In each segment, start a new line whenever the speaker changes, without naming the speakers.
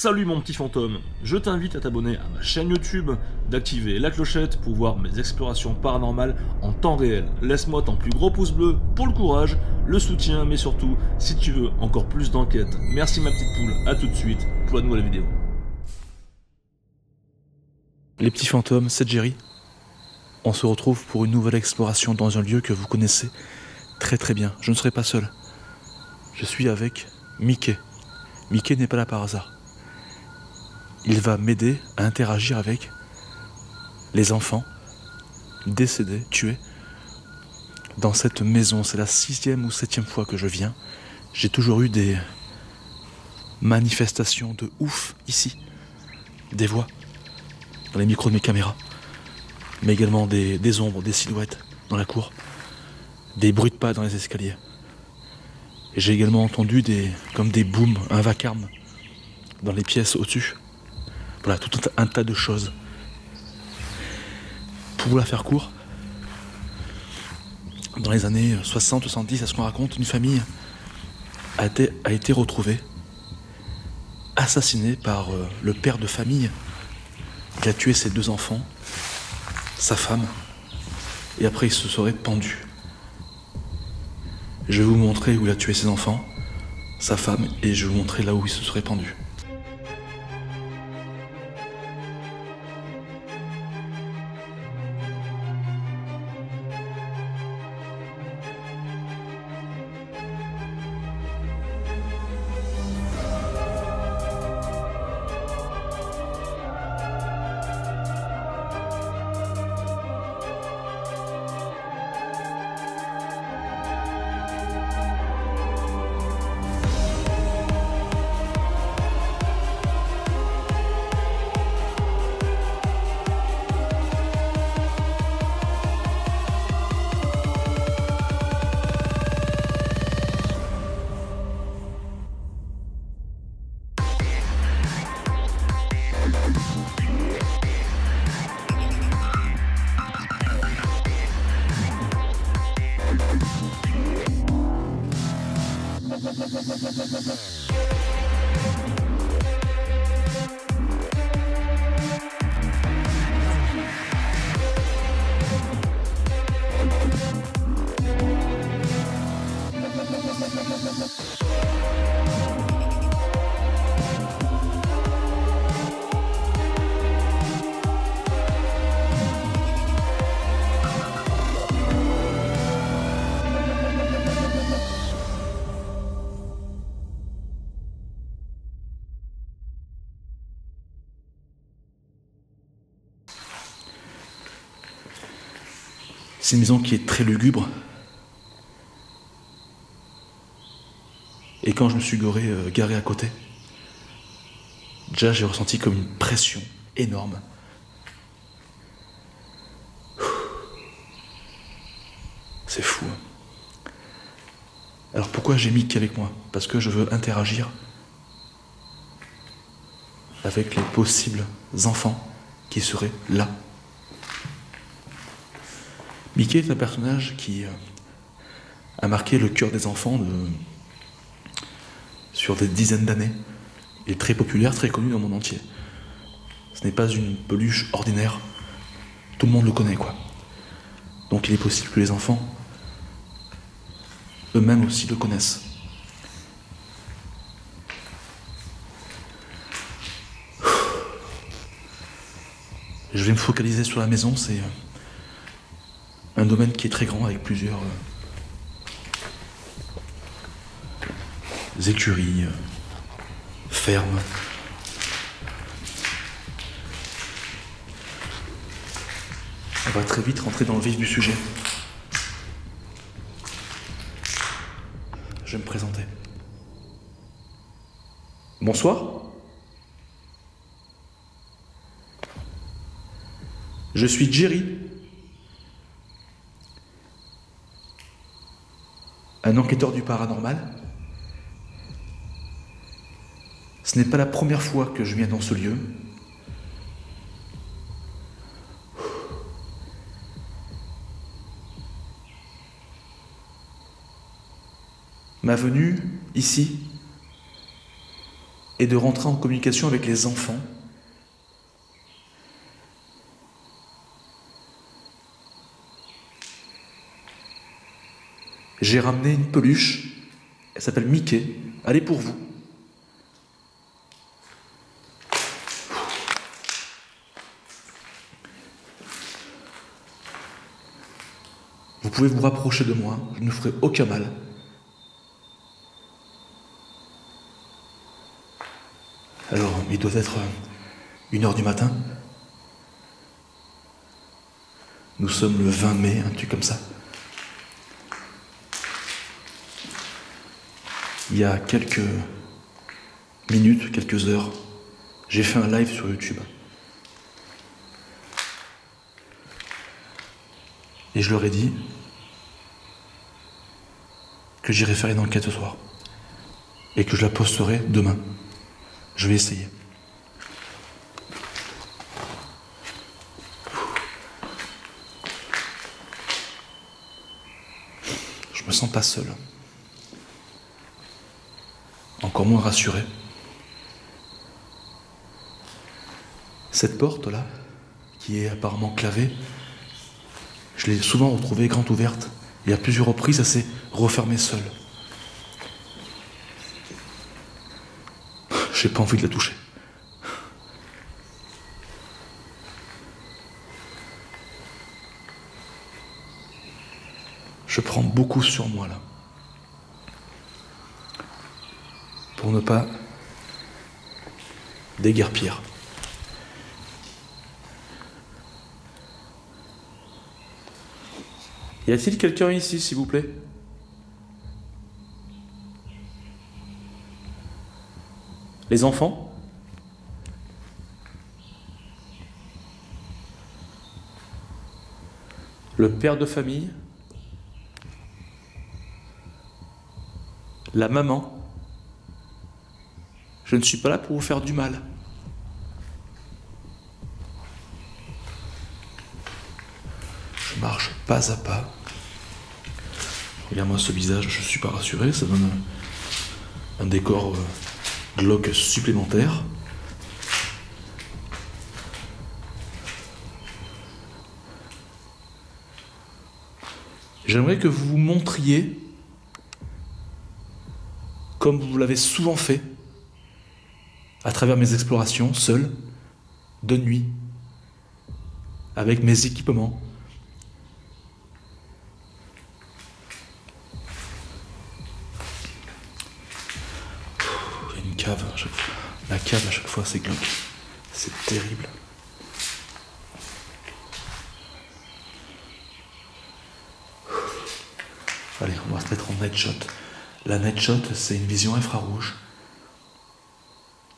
Salut mon petit fantôme, je t'invite à t'abonner à ma chaîne YouTube, d'activer la clochette pour voir mes explorations paranormales en temps réel. Laisse-moi ton plus gros pouce bleu pour le courage, le soutien, mais surtout, si tu veux encore plus d'enquêtes. Merci ma petite poule, à tout de suite pour la nouvelle vidéo.
Les petits fantômes, c'est Jerry. On se retrouve pour une nouvelle exploration dans un lieu que vous connaissez très très bien. Je ne serai pas seul. Je suis avec Mickey. Mickey n'est pas là par hasard. Il va m'aider à interagir avec les enfants décédés, tués, dans cette maison. C'est la 6e ou 7e fois que je viens. J'ai toujours eu des manifestations de ouf ici. Des voix dans les micros de mes caméras, mais également des ombres, des silhouettes dans la cour, des bruits de pas dans les escaliers. Et j'ai également entendu comme des booms, un vacarme dans les pièces au-dessus. Voilà, tout un tas de choses. Pour vous la faire court, dans les années 60-70, à ce qu'on raconte, une famille a été retrouvée, assassinée par le père de famille qui a tué ses 2 enfants, sa femme, et après il se serait pendu. Je vais vous montrer où il a tué ses enfants, sa femme, et je vais vous montrer là où il se serait pendu. C'est une maison qui est très lugubre. Et quand je me suis garé à côté, déjà j'ai ressenti comme une pression énorme. C'est fou. Alors pourquoi j'ai Mickey avec moi? Parce que je veux interagir avec les possibles enfants qui seraient là. Mickey est un personnage qui a marqué le cœur des enfants sur des dizaines d'années. Il est très populaire, très connu dans le monde entier. Ce n'est pas une peluche ordinaire. Tout le monde le connaît, quoi. Donc il est possible que les enfants eux-mêmes aussi le connaissent. Je vais me focaliser sur la maison, c'est un domaine qui est très grand avec plusieurs écuries, fermes. On va très vite rentrer dans le vif du sujet. Je vais me présenter. Bonsoir. Je suis Jerry, un enquêteur du paranormal. Ce n'est pas la première fois que je viens dans ce lieu. Ma venue ici et de rentrer en communication avec les enfants. J'ai ramené une peluche, elle s'appelle Mickey, elle est pour vous. Vous pouvez vous rapprocher de moi, je ne ferai aucun mal. Alors, il doit être 1h du matin. Nous sommes le 20 mai, un truc comme ça. Il y a quelques minutes, quelques heures, j'ai fait un live sur YouTube. Et je leur ai dit que j'irai faire une enquête ce soir. Et que je la posterai demain. Je vais essayer. Je me sens pas seul. Encore moins rassuré. Cette porte-là, qui est apparemment clavée, je l'ai souvent retrouvée grande ouverte, et à plusieurs reprises, elle s'est refermée seule. J'ai pas envie de la toucher. Je prends beaucoup sur moi, là. Pour ne pas déguerpir. Y a-t-il quelqu'un ici, s'il vous plaît? Les enfants? Le père de famille? La maman? Je ne suis pas là pour vous faire du mal. Je marche pas à pas. Regarde-moi ce visage, je suis pas rassuré, ça donne un décor glauque supplémentaire. J'aimerais que vous vous montriez, comme vous l'avez souvent fait, à travers mes explorations, seul, de nuit, avec mes équipements. Il y a une cave à chaque fois. La cave à chaque fois, c'est glauque. C'est terrible. Allez, on va se mettre en night shot. La night shot, c'est une vision infrarouge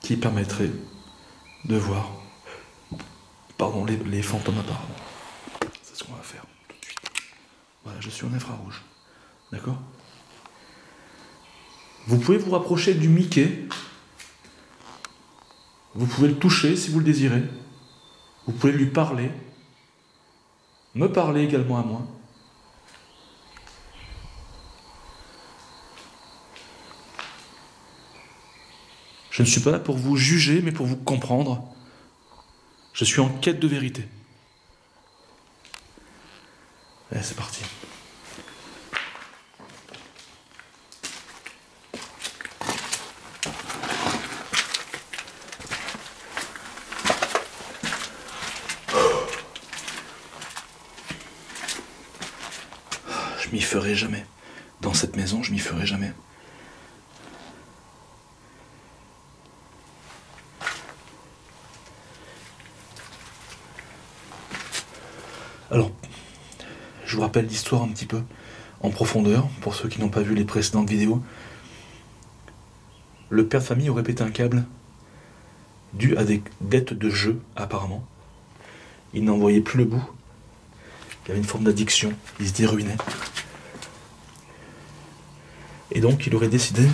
qui permettrait de voir, les fantômes apparemment. C'est ce qu'on va faire tout de suite. Voilà, je suis en infrarouge. D'accord? Vous pouvez vous rapprocher du Mickey. Vous pouvez le toucher si vous le désirez. Vous pouvez lui parler. Me parler également à moi. Je ne suis pas là pour vous juger, mais pour vous comprendre. Je suis en quête de vérité. Allez, c'est parti. Je m'y ferai jamais. Dans cette maison, je m'y ferai jamais. Alors, je vous rappelle l'histoire un petit peu en profondeur, pour ceux qui n'ont pas vu les précédentes vidéos. Le père de famille aurait pété un câble dû à des dettes de jeu, apparemment. Il n'en voyait plus le bout. Il y avait une forme d'addiction, il se déruinait. Et donc, il aurait décidé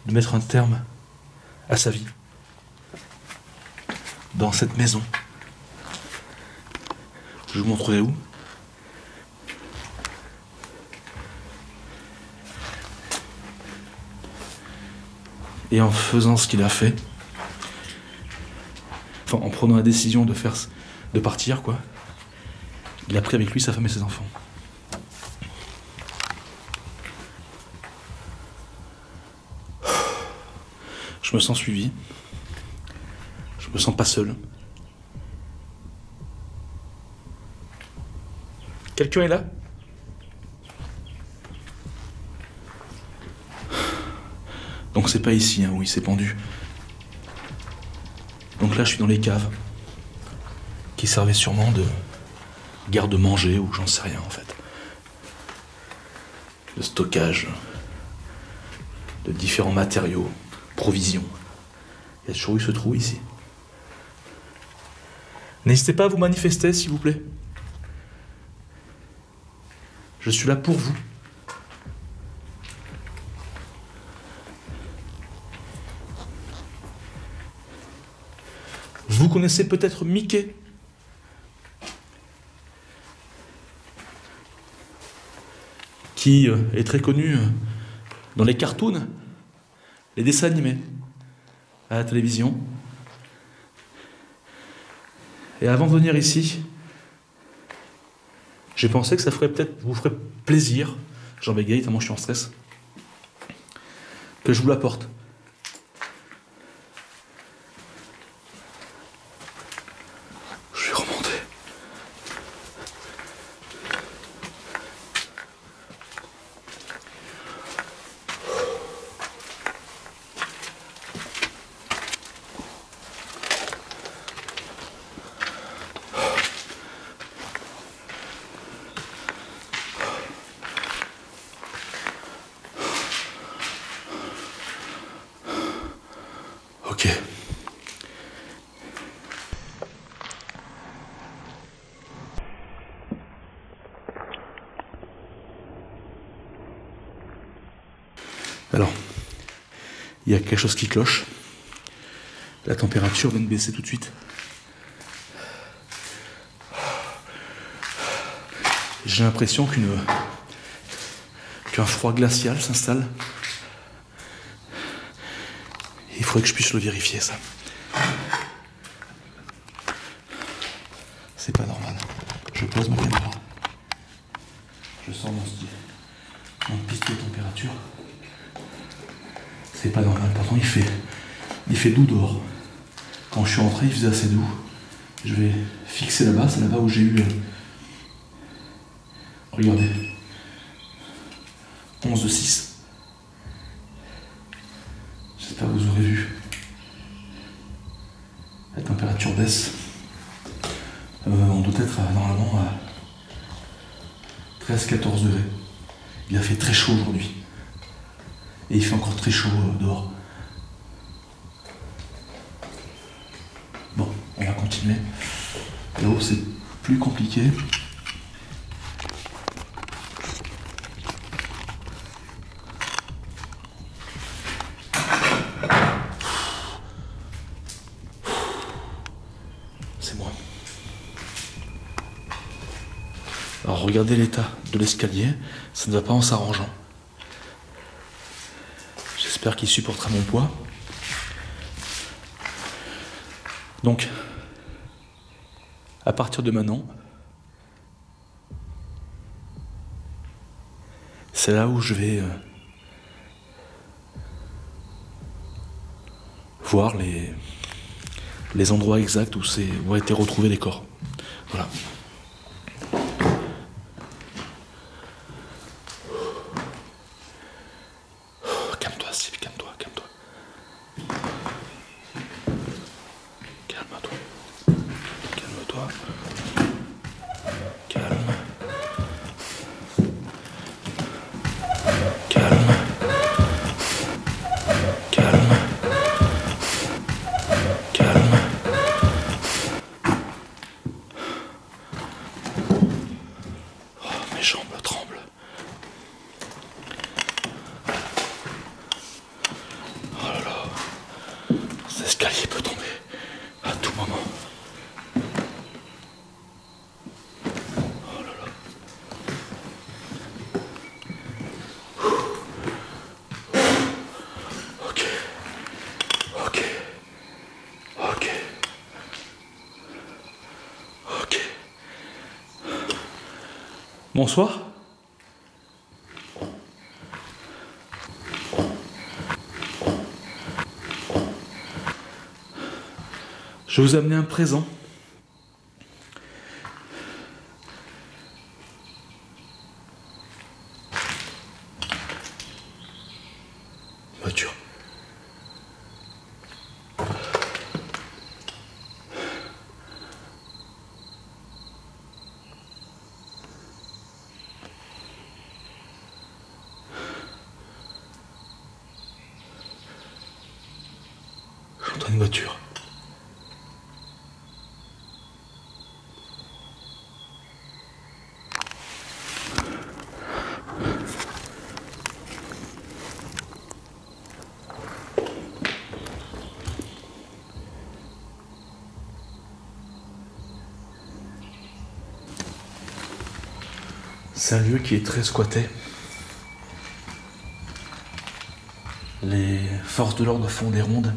de mettre un terme à sa vie dans cette maison. Je vous montrerai où. Et en faisant ce qu'il a fait, enfin en prenant la décision de partir, quoi, il a pris avec lui sa femme et ses enfants. Je me sens suivi. Je me sens pas seul. Quelqu'un est là ? Donc c'est pas ici, hein, où il s'est pendu. Donc là je suis dans les caves, qui servaient sûrement de garde-manger ou j'en sais rien en fait. De stockage, de différents matériaux, provisions. Il y a toujours eu ce trou ici. N'hésitez pas à vous manifester s'il vous plaît. Je suis là pour vous. Vous connaissez peut-être Mickey, qui est très connu dans les cartoons, les dessins animés, à la télévision. Et avant de venir ici, j'ai pensé que ça vous ferait plaisir, j'en bégaye tellement je suis en stress, que je vous l'apporte. Je vais remonter. Ok. Alors, il y a quelque chose qui cloche. La température vient de baisser tout de suite. J'ai l'impression qu'un froid glacial s'installe. Il faudrait que je puisse le vérifier, ça. C'est pas normal. Je pose ma caméra. Je sors mon pistolet de température. C'est pas normal. Pourtant, il fait doux dehors. Quand je suis rentré, il faisait assez doux. Je vais fixer là-bas. C'est là-bas où j'ai eu... Regardez. 11,6. J'espère que vous aurez vu. La température baisse. On doit être normalement à 13-14 degrés. Il a fait très chaud aujourd'hui. Et il fait encore très chaud dehors. Bon, on va continuer. Là-haut, c'est plus compliqué. C'est moi. Alors regardez l'état de l'escalier, ça ne va pas en s'arrangeant. J'espère qu'il supportera mon poids. Donc, à partir de maintenant, c'est là où je vais voir les endroits exacts où ont été retrouvés les corps. Voilà. Calme-toi, Steve, calme-toi, calme-toi. Calme-toi. Calme-toi. Calme. Calme. Calme. Calme. Oh, mes jambes tremblent. Oh là là. Cet escalier peut tomber à tout moment. Oh là là. Ok. Bonsoir. Je vais vous amener un présent. Voiture. J'entends une voiture. C'est un lieu qui est très squatté. Les forces de l'ordre font des rondes.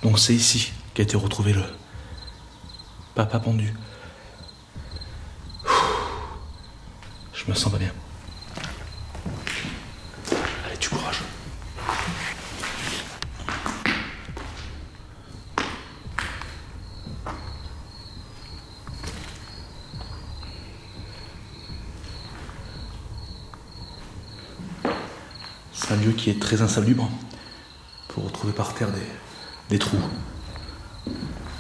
Donc c'est ici qu'a été retrouvé le papa pendu. Je me sens pas bien. Allez, du courage. C'est un lieu qui est très insalubre. Pour retrouver par terre des trous.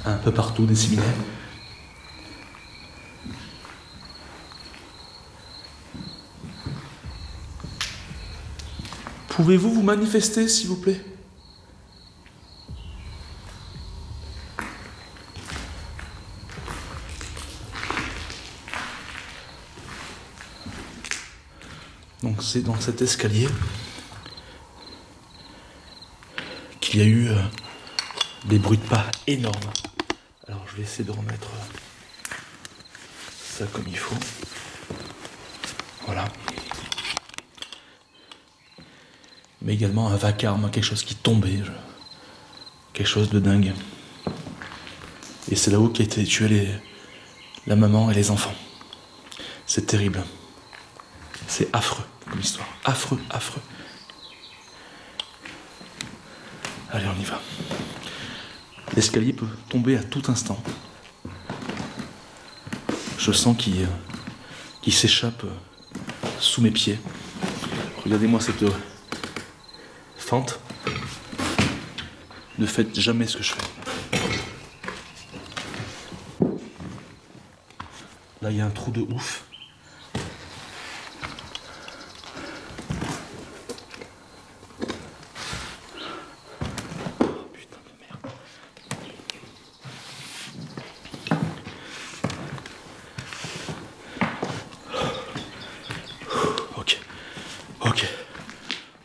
Un peu partout disséminés. Pouvez-vous vous manifester, s'il vous plaît? Donc c'est dans cet escalier qu'il y a eu des bruits de pas énormes. Alors je vais essayer de remettre ça comme il faut. Voilà. Mais également un vacarme, quelque chose qui tombait. Quelque chose de dingue. Et c'est là-haut qu'a été tué la maman et les enfants. C'est terrible. C'est affreux comme histoire. Affreux, affreux. Allez, on y va. L'escalier peut tomber à tout instant. Je sens qu'il s'échappe sous mes pieds. Regardez-moi cette fente. Ne faites jamais ce que je fais. Là, il y a un trou de ouf.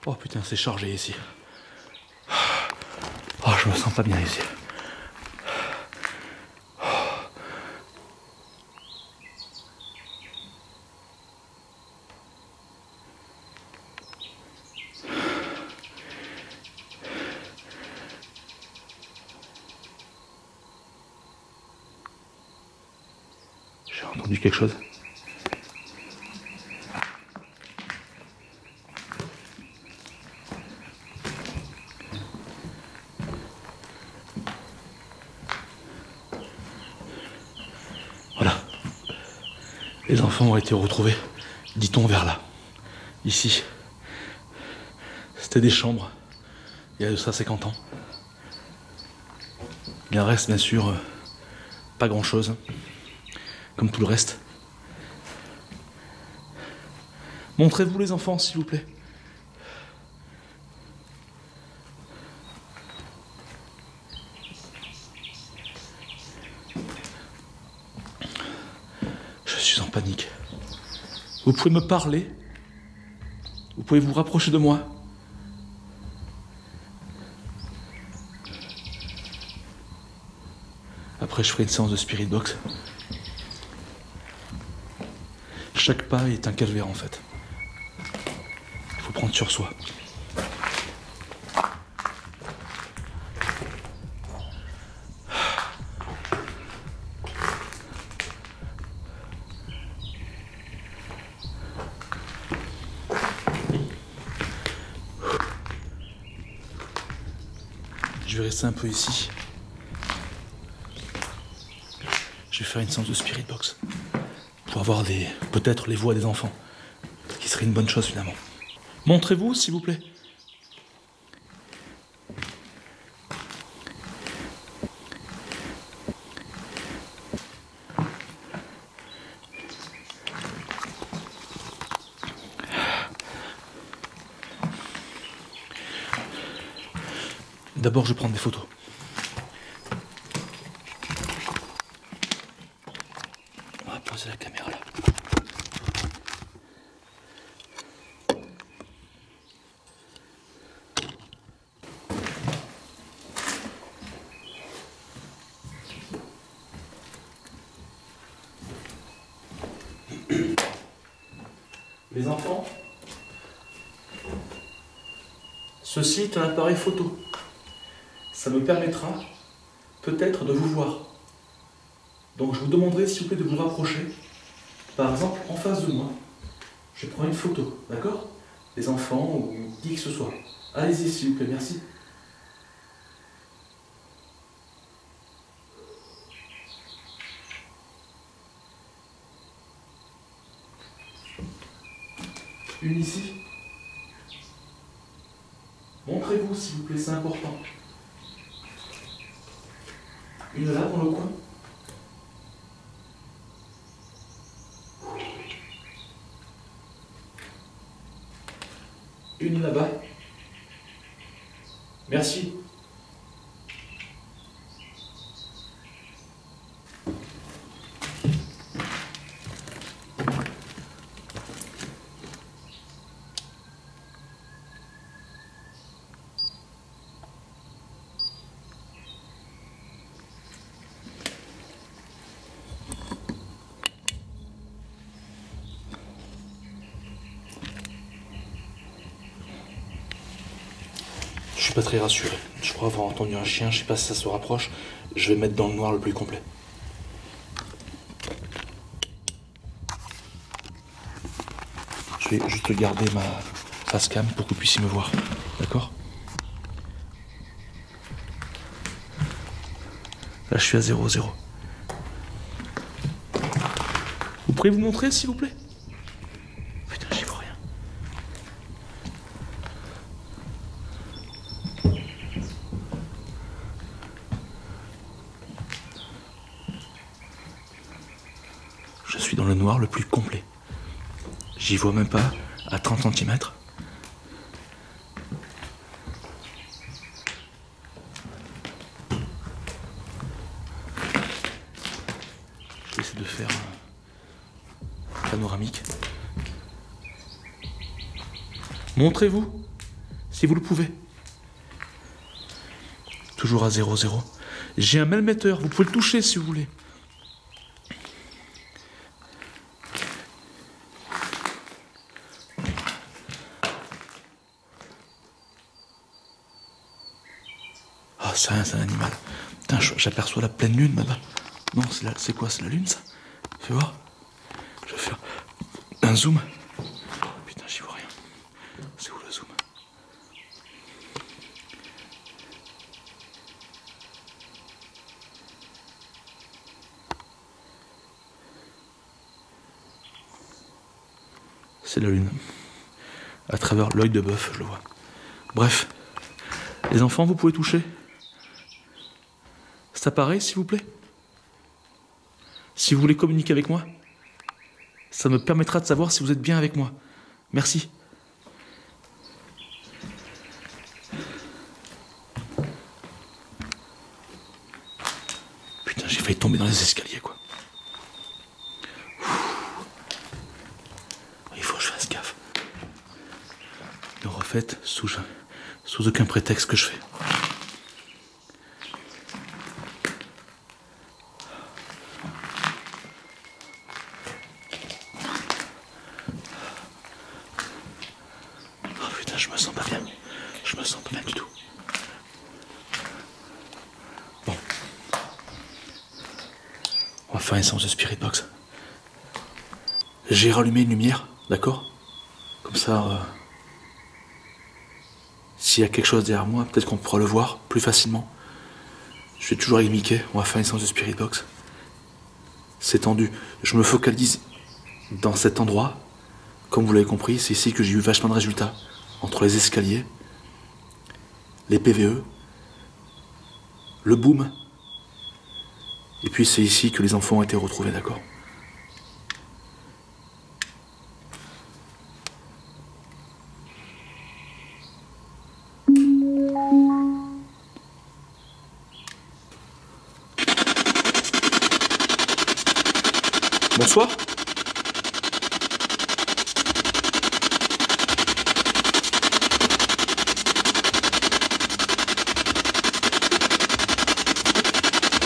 Oh putain, c'est chargé ici. Oh, je me sens pas bien ici. J'ai entendu quelque chose. Les enfants ont été retrouvés, dit-on, vers là. Ici. C'était des chambres. Il y a de ça 50 ans. Il en reste bien sûr pas grand-chose. Comme tout le reste. Montrez-vous les enfants, s'il vous plaît. Je suis en panique. Vous pouvez me parler? Vous pouvez vous rapprocher de moi? Après, je ferai une séance de spirit box. Chaque pas est un calvaire, en fait. Il faut prendre sur soi. Je vais rester un peu ici. Je vais faire une séance de spirit box pour avoir peut-être les voix des enfants, ce qui serait une bonne chose finalement. Montrez-vous, s'il vous plaît. D'abord, je vais prendre des photos. On va poser la caméra là. Les enfants, ceci est un appareil photo. Ça me permettra peut-être de vous voir. Donc je vous demanderai s'il vous plaît de vous rapprocher. Par exemple, en face de moi, je prends une photo, d'accord? Des enfants ou qui que ce soit. Allez-y s'il vous plaît, merci. Une ici. Montrez-vous s'il vous plaît, c'est important. Une là dans le coin. Une là-bas. Merci. Je suis pas très rassuré. Je crois avoir entendu un chien, je sais pas si ça se rapproche. Je vais mettre dans le noir le plus complet. Je vais juste garder ma face cam pour que vous puissiez me voir. D'accord? Là, je suis à 0,0. Vous pourriez vous montrer, s'il vous plaît? Putain, j'y vois rien. Je suis dans le noir le plus complet. J'y vois même pas à 30 cm. Je vais essayer de faire un panoramique. Montrez-vous, si vous le pouvez. Toujours à 0,0. J'ai un melmetteur, vous pouvez le toucher si vous voulez. Ah, c'est rien, c'est un animal. Putain, j'aperçois la pleine lune là-bas. Non, c'est quoi? C'est la lune ça? Fais voir. Je vais faire un zoom. Putain, j'y vois rien. C'est où le zoom? C'est la lune. À travers l'œil de bœuf, je le vois. Bref. Les enfants, vous pouvez toucher. C'est pareil, s'il vous plaît? Si vous voulez communiquer avec moi, ça me permettra de savoir si vous êtes bien avec moi. Merci. Putain, j'ai failli tomber dans les escaliers, quoi. Il faut que je fasse gaffe. Ne refaites sous aucun prétexte que je fais. Je me sens pas bien. Je me sens pas bien du tout. Bon. On va faire une séance de spirit box. J'ai rallumé une lumière, d'accord? Comme ça, S'il y a quelque chose derrière moi, peut-être qu'on pourra le voir plus facilement. Je suis toujours avec Mickey, on va faire une séance de Spirit Box. C'est tendu. Je me focalise dans cet endroit. Comme vous l'avez compris, c'est ici que j'ai eu vachement de résultats. Entre les escaliers, les PVE, le boom. Et puis c'est ici que les enfants ont été retrouvés, d'accord? Bonsoir.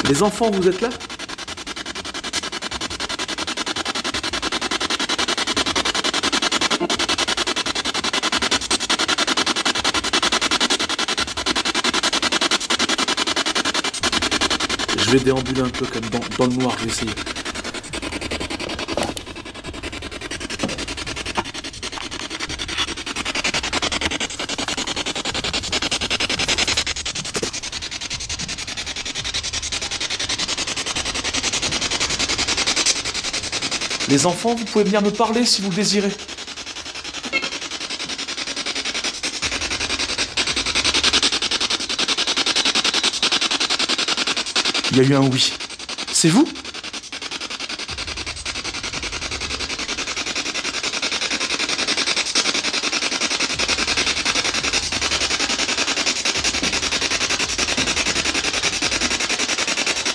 Les enfants, vous êtes là? Je vais déambuler un peu comme dans le noir, je vais essayer. Les enfants, vous pouvez venir me parler si vous le désirez. Il y a eu un oui. C'est vous?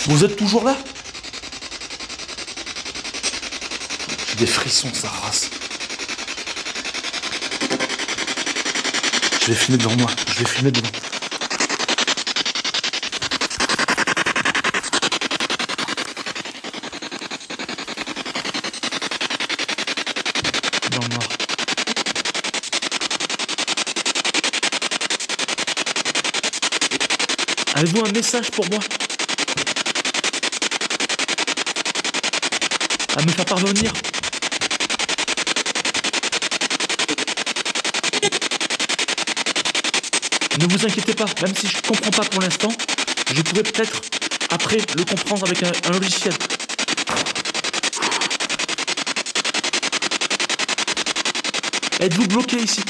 Vous êtes toujours là? J'ai des frissons, ça race. Je vais filmer devant moi, je vais filmer devant. Dans le noir. Avez-vous un message pour moi? À me faire parvenir? Ne vous inquiétez pas, même si je ne comprends pas pour l'instant, je pourrais peut-être, après, le comprendre avec un logiciel. Êtes-vous bloqué ici?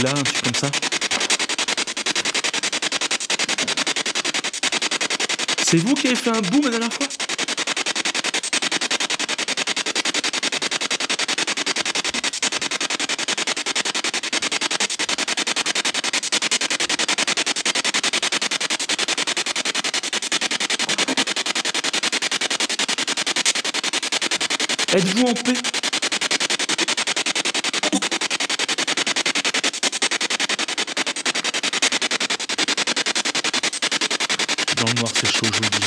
Là, un truc comme ça. C'est vous qui avez fait un boom la dernière fois? Êtes-vous en paix? Dans le noir, c'est chaud, je vous le dis.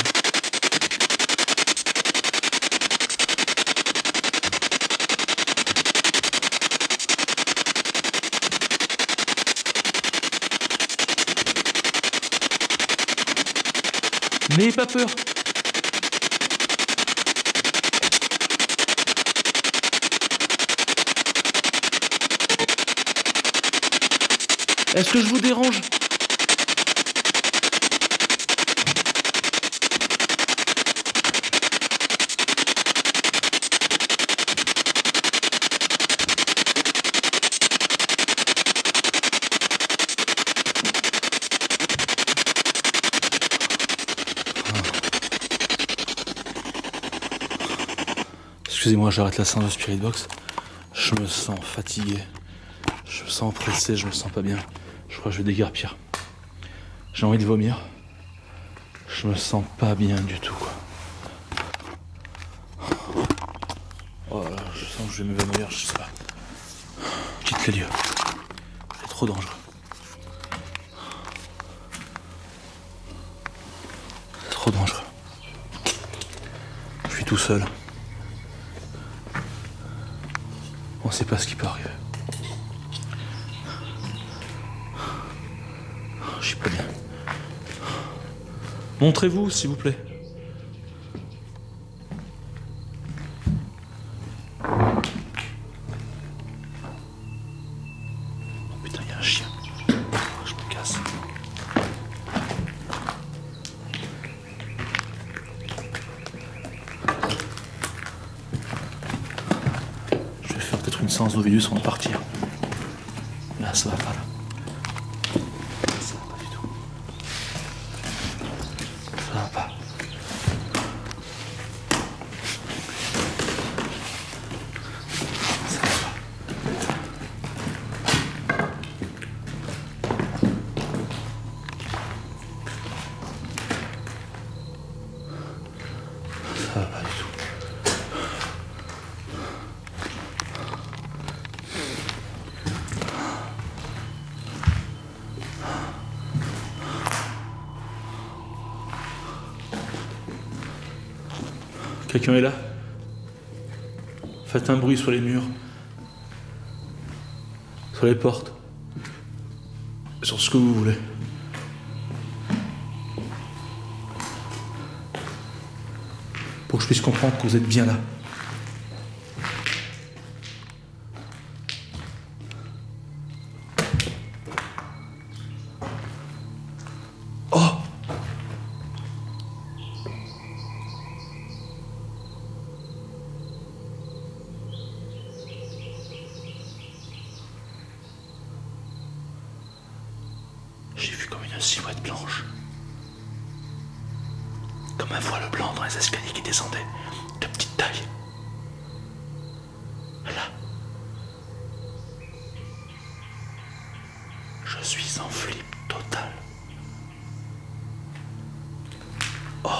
N'ayez pas peur. Est-ce que je vous dérange? Excusez-moi, j'arrête la séance de Spirit Box. Je me sens fatigué. Je me sens oppressé, je me sens pas bien. Je crois que je vais déguerpir. J'ai envie de vomir. Je me sens pas bien du tout, quoi. Oh là, je sens que je vais m'évanouir, je sais pas. Quitte les lieux. C'est trop dangereux. C'est trop dangereux. Je suis tout seul. On sait pas ce qui peut arriver. suis pas bien. Montrez-vous, s'il vous plaît. Oh putain, il y a un chien. Je me casse. Je vais faire peut-être une séance d'Ovidus avant de partir. Là, ça va pas, là. Ça va pas du tout. Ça va pas. Ça va pas. Ça va pas du tout. Quelqu'un est là? Faites un bruit sur les murs, sur les portes, sur ce que vous voulez. Pour que je puisse comprendre que vous êtes bien là. Oh! J'ai vu comme une silhouette blanche. Comme un voile blanc dans les escaliers qui descendaient, de petite taille. Là. Je suis en flip total. Oh.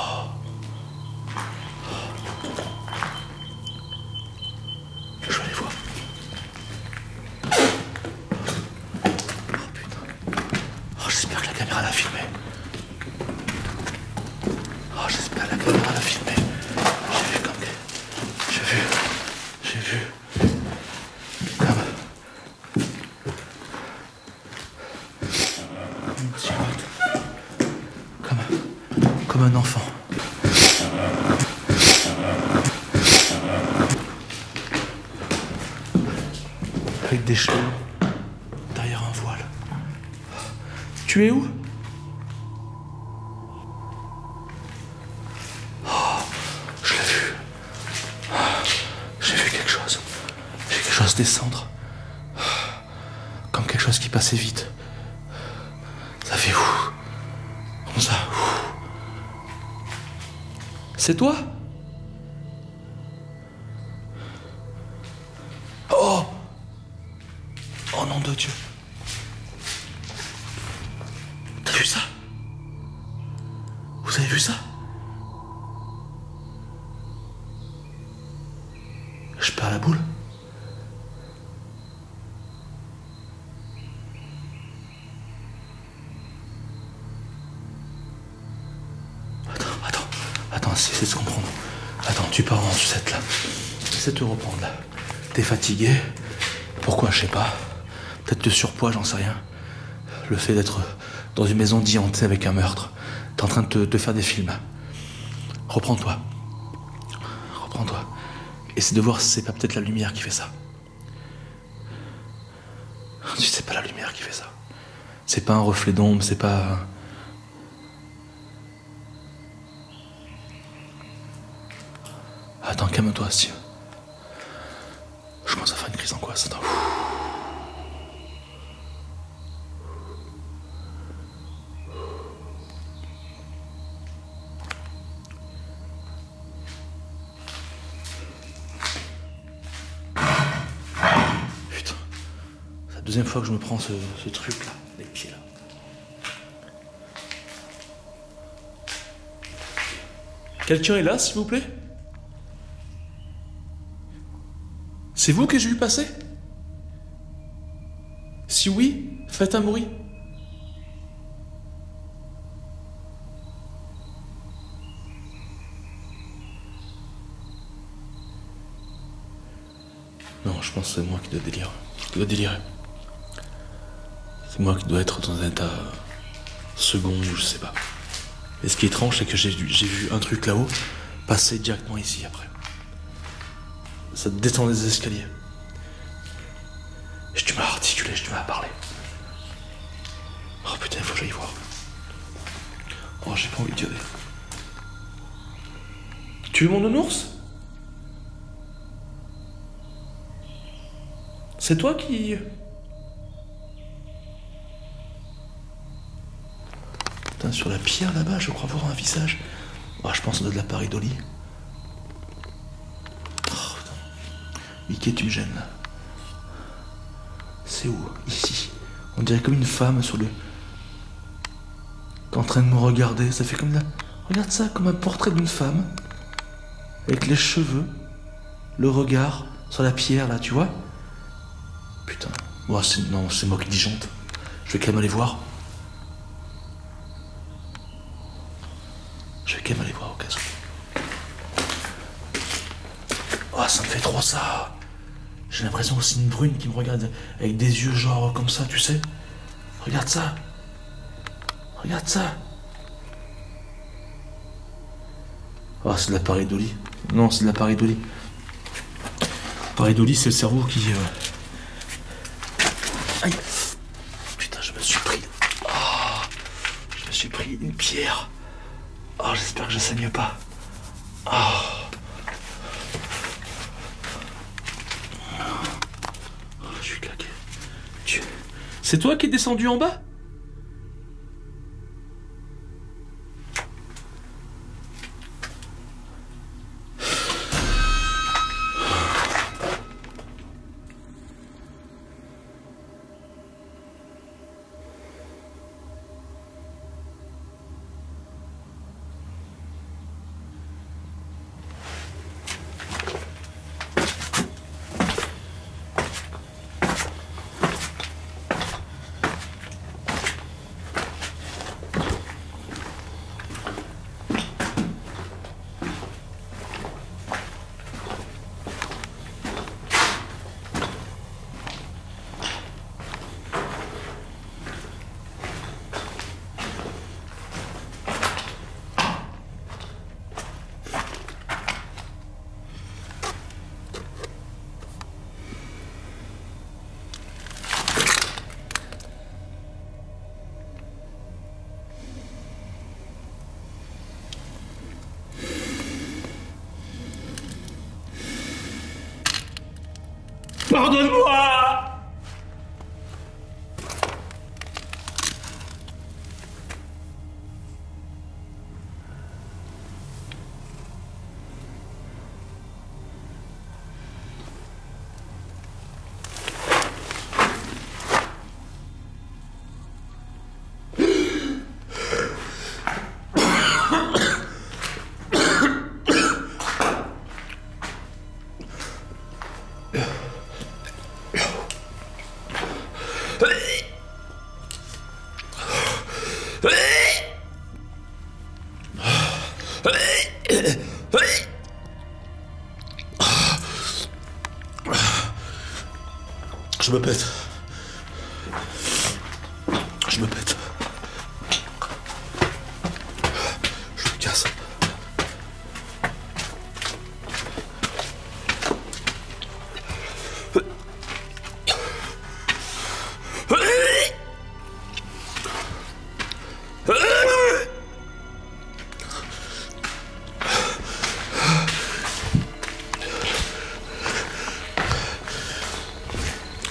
Je vais aller voir. Oh putain. Oh, j'espère que la caméra l'a filmé. Oh, j'espère que la caméra l'a filmé. J'ai vu comme... J'ai vu... Une silhouette. Comme un enfant. Avec des cheveux derrière un voile. Tu es où? Je l'ai vu. J'ai vu quelque chose. J'ai vu quelque chose descendre. Comme quelque chose qui passait vite. Ça fait où? Comme ça. C'est toi? Oh! Oh nom de Dieu! T'as vu ça? Vous avez vu ça? Je perds la boule. Attends, essaie de comprendre. Attends, tu pars en sucette là. Essaie de te reprendre là. T'es fatigué. Pourquoi, je sais pas. Peut-être de surpoids, j'en sais rien. Le fait d'être dans une maison hantée avec un meurtre. T'es en train de te faire des films. Reprends-toi. Reprends-toi. Essaie de voir si c'est pas peut-être la lumière qui fait ça. Si c'est pas la lumière qui fait ça. C'est pas un reflet d'ombre, c'est pas... Attends, calme-toi, Steve. Je commence à faire une crise d'angoisse. Attends. Putain. C'est la deuxième fois que je me prends ce truc-là, les pieds là. Quelqu'un est là, s'il vous plaît? C'est vous que j'ai vu passer? Si oui, faites un bruit. Non, je pense que c'est moi qui dois délirer. C'est moi qui dois être dans un état second, ou je sais pas. Et ce qui est étrange, c'est que j'ai vu un truc là-haut passer directement ici après. Ça descend des escaliers. J'ai du mal à articuler, j'ai du mal à parler. Oh putain, il faut que j'aille voir. Oh, j'ai pas envie d'y aller. Tu veux mon nounours? C'est toi qui... Putain, sur la pierre là-bas, je crois voir un visage. Oh, je pense que ça doit être de la pareidolie. Oh, putain. Mickey, tu me gênes là. C'est où? Ici. On dirait comme une femme sur le... T'es en train de me regarder, ça fait comme là. Regarde ça, comme un portrait d'une femme. Avec les cheveux, le regard sur la pierre là, tu vois? Putain. Oh, non, c'est moi qui disjoncte. Je vais quand même aller voir. Je vais quand même aller voir au cas où. Oh, ça me fait trop ça. J'ai l'impression que c'est une brune qui me regarde avec des yeux genre comme ça, tu sais. Regarde ça. Regarde ça. Oh, c'est de la pareidolie. Non, c'est de la pareidolie. Pareidolie, c'est le cerveau qui... Aïe. Putain, je me suis pris... Oh, je me suis pris une pierre. Oh, j'espère que je saigne pas. Oh. Oh, je suis claqué. C'est toi qui es descendu en bas? Pardonne-moi! Je me pète. Je me pète. Je me casse.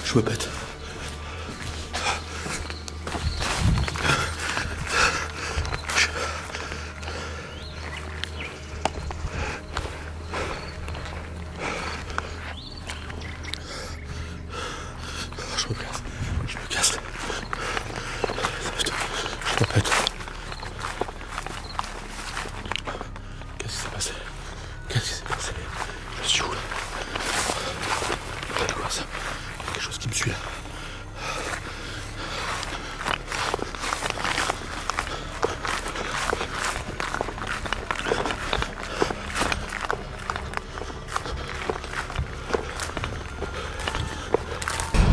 Je me pète. Je me casse. Je me casse. Putain, je me pète. Qu'est-ce qui s'est passé? Qu'est-ce qui s'est passé? Je suis où là? C'est quoi ça? Quelque chose qui me suit là.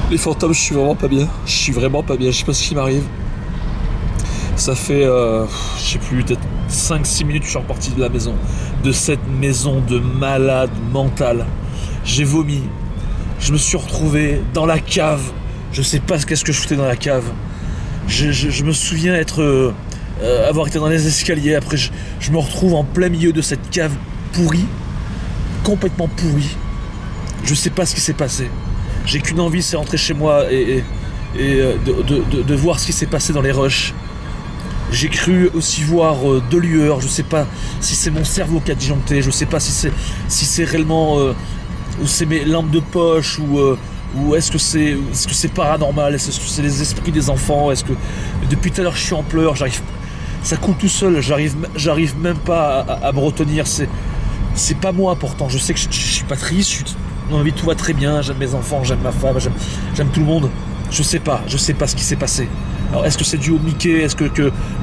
Les fantômes, je suis vraiment pas bien. Je suis vraiment pas bien. Je sais pas ce qui m'arrive.
Ça fait, je sais plus, peut-être 5-6 minutes que je suis reparti de la maison. De cette maison de malade mental. J'ai vomi. Je me suis retrouvé dans la cave. Je sais pas qu'est-ce que je foutais dans la cave. Je me souviens avoir été dans les escaliers. Après, je me retrouve en plein milieu de cette cave pourrie. Complètement pourrie. Je sais pas ce qui s'est passé. J'ai qu'une envie, c'est rentrer chez moi et de voir ce qui s'est passé dans les rushs. J'ai cru aussi voir deux lueurs. Je sais pas si c'est mon cerveau qui a disjoncté. Je sais pas si c'est réellement ou c'est mes lampes de poche ou est-ce que c'est paranormal. Est-ce que c'est les esprits des enfants. Est-ce que depuis tout à l'heure je suis en pleurs. Ça coule tout seul. J'arrive même pas à me retenir. C'est pas moi pourtant. Je sais que je suis pas triste. Dans ma vie tout va très bien. J'aime mes enfants, j'aime ma femme, j'aime tout le monde. Je sais pas ce qui s'est passé. Alors est-ce que c'est dû au Mickey? Est-ce que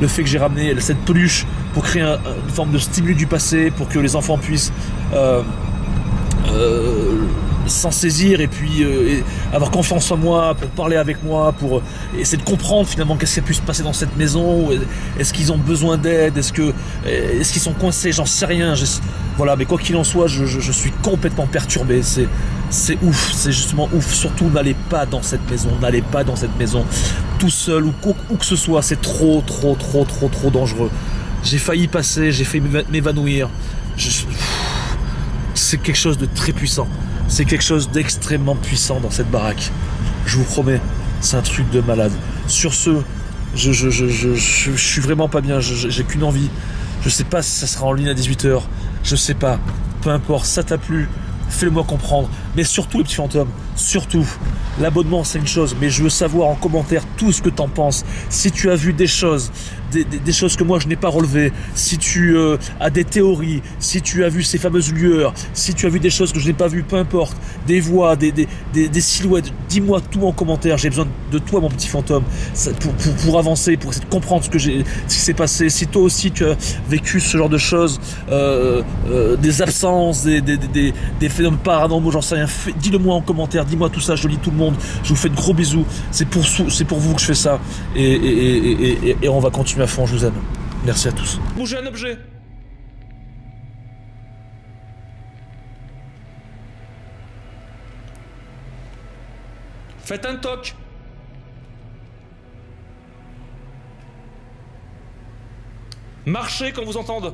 le fait que j'ai ramené cette peluche pour créer une forme de stimulus du passé pour que les enfants puissent s'en saisir et puis avoir confiance en moi, pour parler avec moi, pour essayer de comprendre finalement qu'est-ce qui a pu se passer dans cette maison. Est-ce qu'ils ont besoin d'aide? Est-ce qu'ils sont coincés? J'en sais rien. Voilà, mais quoi qu'il en soit, je suis complètement perturbé. C'est ouf, c'est justement ouf. Surtout, n'allez pas dans cette maison tout seul ou que ce soit. C'est trop dangereux. J'ai failli passer, j'ai failli m'évanouir. C'est quelque chose de très puissant. C'est quelque chose d'extrêmement puissant dans cette baraque. Je vous promets, c'est un truc de malade. Sur ce, je suis vraiment pas bien. J'ai qu'une envie. Je sais pas si ça sera en ligne à 18h. Je sais pas. Peu importe, ça t'a plu. Fais-le-moi comprendre. Mais surtout, les petits fantômes, surtout, l'abonnement c'est une chose, mais je veux savoir en commentaire tout ce que t'en penses. Si tu as vu des choses, des choses que moi je n'ai pas relevées, si tu as des théories, si tu as vu ces fameuses lueurs, si tu as vu des choses que je n'ai pas vues, peu importe, des voix, des silhouettes, dis-moi tout en commentaire. J'ai besoin de toi, mon petit fantôme, pour avancer, pour essayer de comprendre ce qui s'est passé. Si toi aussi tu as vécu ce genre de choses, des absences, des phénomènes paranormaux, j'en sais rien, dis-le-moi en commentaire, dis-moi tout ça, je lis tout le monde, je vous fais de gros bisous, c'est pour vous que je fais ça, et on va continuer à fond, je vous aime. Merci à tous. Bougez un objet. Faites un toc. Marchez quand vous entendez.